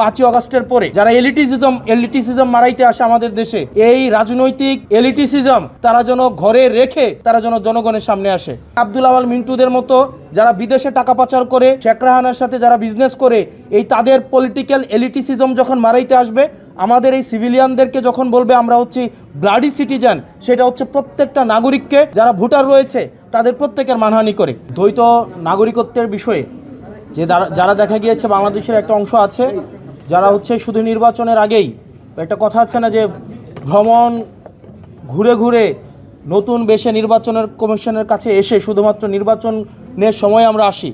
5ই আগস্টের পরে যারা এলিটিসিজম মারাইতে আসে আমাদের দেশে, এই রাজনৈতিক এলিটিসিজম তারা যেন ঘরে রেখে তারা যেন জনগণের সামনে আসে। আব্দুল আওয়াল মিন্টুদের মতো যারা বিদেশে টাকা পাচার করে, শেখ রেহানার সাথে যারা বিজনেস করে, এই তাদের পলিটিক্যাল এলিটিসিজম যখন মারাইতে আসবে, আমাদের এই সিভিলিয়ানদেরকে যখন বলবে আমরা হচ্ছি ব্লাডি সিটিজেন, সেটা হচ্ছে প্রত্যেকটা নাগরিককে, যারা ভোটার রয়েছে তাদের প্রত্যেকের মানহানি করে। দ্বৈত নাগরিকত্বের বিষয়ে যে যারা দেখা গিয়েছে বাংলাদেশের একটা অংশ আছে যারা হচ্ছে শুধু নির্বাচনের আগেই, একটা কথা আছে না যে ভ্রমণ ঘুরে ঘুরে নতুন বেশে নির্বাচনের কমিশনের কাছে এসে শুধুমাত্র নির্বাচনের সময় আমরা আসি,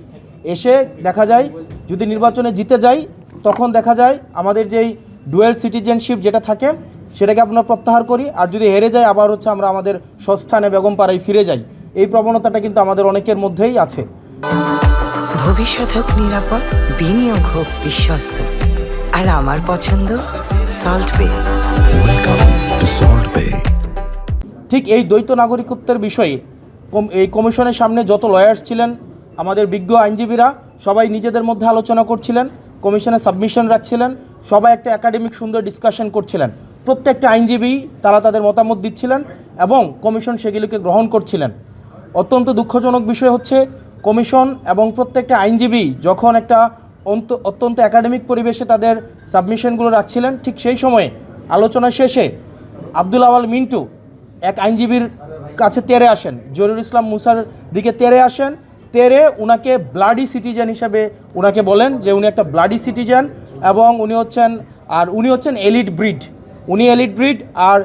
এসে দেখা যায় যদি নির্বাচনে জিতে যাই তখন দেখা যায় আমাদের যেই ডুয়েল সিটিজেনশিপ যেটা থাকে সেটাকে আমরা প্রত্যাহার করি, আর যদি হেরে যাই আবার হচ্ছে আমরা আমাদের স্বস্থানে বেগমপাড়ায় ফিরে যাই। এই প্রবণতাটা কিন্তু আমাদের অনেকের মধ্যেই আছে। ভবিষ্যৎ হোক নিরাপদ, বিনিয়োগ হোক বিশ্বস্ত, আর আমার পছন্দ সল্ট বে। ওয়েলকাম টু সল্ট বে। ঠিক এই দ্বৈত নাগরিকত্বের বিষয়ে এই কমিশনের সামনে যত লয়ার্স ছিলেন, আমাদের বিজ্ঞ আইনজীবীরা সবাই নিজেদের মধ্যে আলোচনা করছিলেন, কমিশনে সাবমিশন রাখছিলেন, সবাই একটা একাডেমিক সুন্দর ডিসকাশন করছিলেন। প্রত্যেকটা আইনজীবী তারা তাদের মতামত দিচ্ছিলেন এবং কমিশন সেগুলিকে গ্রহণ করছিলেন। অত্যন্ত দুঃখজনক বিষয় হচ্ছে কমিশন এবং প্রত্যেকটা আইনজীবী যখন একটা অত্যন্ত একাডেমিক পরিবেশে তাদের সাবমিশনগুলো রাখছিলেন, ঠিক সেই সময়ে আলোচনা শেষে আব্দুল আওয়াল মিন্টু এক আইনজীবীর কাছে তেরে আসেন, জহিরুল ইসলাম মুসার দিকে তেরে আসেন, তেরে উনাকে ব্লাডি সিটিজেন হিসেবে উনাকে বলেন যে উনি একটা ব্লাডি সিটিজেন এবং উনি হচ্ছেন এলিট ব্রিড। উনি এলিট ব্রিড। আর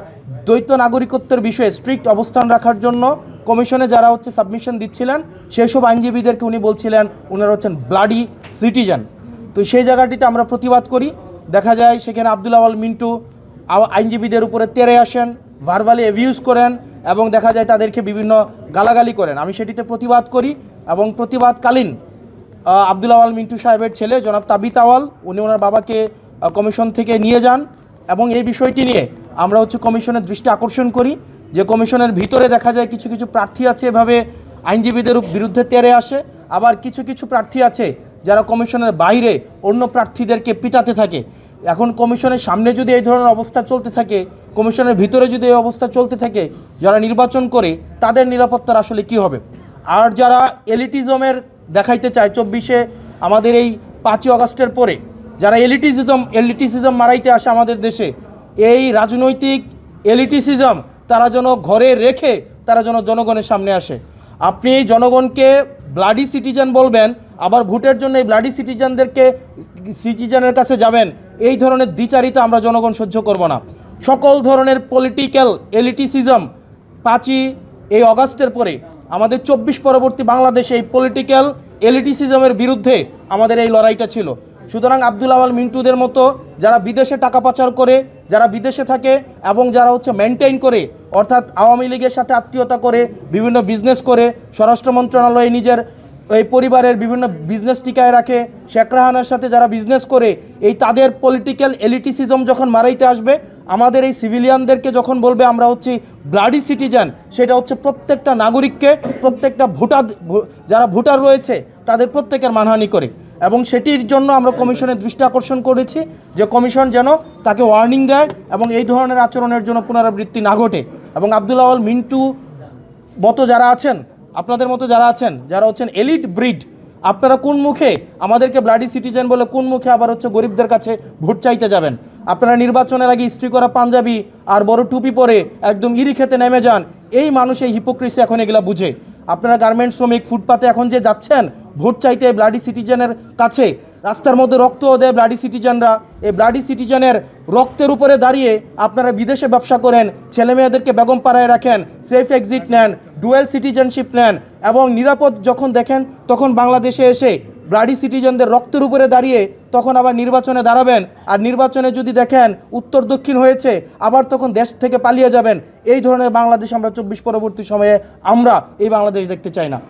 দ্বৈত নাগরিকত্বের বিষয়ে স্ট্রিক্ট অবস্থান রাখার জন্য কমিশনে যারা হচ্ছে সাবমিশন দিচ্ছিলেন সেই সব আইনজীবীদেরকে উনি বলছিলেন উনারা হচ্ছেন ব্লাডি সিটিজেন। তো সেই জায়গাটিতে আমরা প্রতিবাদ করি। দেখা যায় সেখানে আব্দুল আওয়াল মিন্টু আইনজীবীদের উপরে তেরে আসেন, ভার্বালি অ্যাবিউজ করেন এবং দেখা যায় তাদেরকে বিভিন্ন গালাগালি করেন। আমি সেটিতে প্রতিবাদ করি এবং প্রতিবাদকালীন আব্দুল আওয়াল মিন্টু সাহেবের ছেলে জনাব তাবিত আওয়াল উনি ওনার বাবাকে কমিশন থেকে নিয়ে যান এবং এই বিষয়টি নিয়ে আমরা হচ্ছে কমিশনের দৃষ্টি আকর্ষণ করি যে কমিশনের ভিতরে দেখা যায় কিছু কিছু প্রার্থী আছে এভাবে আইনজীবীদের বিরুদ্ধে তেরে আসে, আবার কিছু কিছু প্রার্থী আছে যারা কমিশনের বাইরে অন্য প্রার্থীদেরকে পিটাতে থাকে। এখন কমিশনের সামনে যদি এই ধরনের অবস্থা চলতে থাকে, কমিশনের ভিতরে যদি এই অবস্থা চলতে থাকে, যারা নির্বাচন করে তাদের নিরাপত্তার আসলে কি হবে? আর যারা এলিটিজমের দেখাইতে চায় 24-এ আমাদের এই 5ই আগস্টের পরে যারা এলিটিসিজম মারাইতে আসে আমাদের দেশে, এই রাজনৈতিক এলিটিসিজম তারা যেন ঘরে রেখে তারা যেন জনগণের সামনে আসে। আপনি জনগণকে ব্লাডি সিটিজেন বলবেন, আবার ভোটের জন্য এই ব্লাডি সিটিজেনের কাছে যাবেন, এই ধরনের দ্বিচারিতা আমরা জনগণ সহ্য করব না। সকল ধরনের পলিটিক্যাল এলিটিসিজম 5ই আগস্টের পরে আমাদের 24 পরবর্তী বাংলাদেশে এই পলিটিক্যাল এলিটিসিজমের বিরুদ্ধে আমাদের এই লড়াইটা ছিল। সুতরাং আব্দুল আওয়াল মিন্টুদের মতো যারা বিদেশে টাকা পাচার করে, যারা বিদেশে থাকে এবং যারা হচ্ছে মেনটেইন করে, অর্থাৎ আওয়ামী লীগের সাথে আত্মীয়তা করে বিভিন্ন বিজনেস করে, স্বরাষ্ট্র মন্ত্রণালয়ে নিজের এই পরিবারের বিভিন্ন বিজনেস টিকায় রাখে, শেখ রেহানার সাথে যারা বিজনেস করে, এই তাদের পলিটিক্যাল এলিটিসিজম যখন মারাইতে আসবে, আমাদের এই সিভিলিয়ানদেরকে যখন বলবে আমরা হচ্ছি ব্লাডি সিটিজেন, সেটা হচ্ছে প্রত্যেকটা নাগরিককে, প্রত্যেকটা যারা ভোটার রয়েছে তাদের প্রত্যেকের মানহানি করে। এবং সেটির জন্য আমরা কমিশনের দৃষ্টি আকর্ষণ করেছি যে কমিশন যেন তাকে ওয়ার্নিং দেয় এবং এই ধরনের আচরণের জন্য পুনরাবৃত্তি না ঘটে। এবং আব্দুল আওয়াল মিন্টু মতো যারা আছেন, আপনাদের মতো যারা আছেন, যারা হচ্ছেন এলিট ব্রিড, আপনারা কোন মুখে আমাদেরকে ব্লাডি সিটিজেন বলে কোন মুখে আবার হচ্ছে গরিবদের কাছে ভোট চাইতে যাবেন? আপনারা নির্বাচনের আগে ইস্ত্রি করা পাঞ্জাবি আর বড় টুপি পরে একদম ইরি খেতে নেমে যান। এই মানুষ এই হিপোক্রেসি এখন এগুলা বুঝে। আপনারা গার্মেন্টস শ্রমিক ফুটপাতে এখন যে যাচ্ছেন ভোট চাইতে ব্লাডি সিটিজেনের কাছে, রাস্তার মধ্যে রক্তও দেয় ব্লাডি সিটিজেনরা। এই ব্লাডি সিটিজেনের রক্তের উপরে দাঁড়িয়ে আপনারা বিদেশে ব্যবসা করেন, ছেলেমেয়েদেরকে বেগমপাড়ায় রাখেন, সেফ এক্সিট নেন, ডুয়েল সিটিজেনশিপ নেন এবং নিরাপদ যখন দেখেন তখন বাংলাদেশে এসে ব্লাডি সিটিজেনদের রক্তের উপরে দাঁড়িয়ে তখন আবার নির্বাচনে দাঁড়াবেন। আর নির্বাচনে যদি দেখেন উত্তর দক্ষিণ হয়েছে, আবার তখন দেশ থেকে পালিয়ে যাবেন। এই ধরনের বাংলাদেশ আমরা 24 পরবর্তী সময়ে আমরা এই বাংলাদেশ দেখতে চাই না।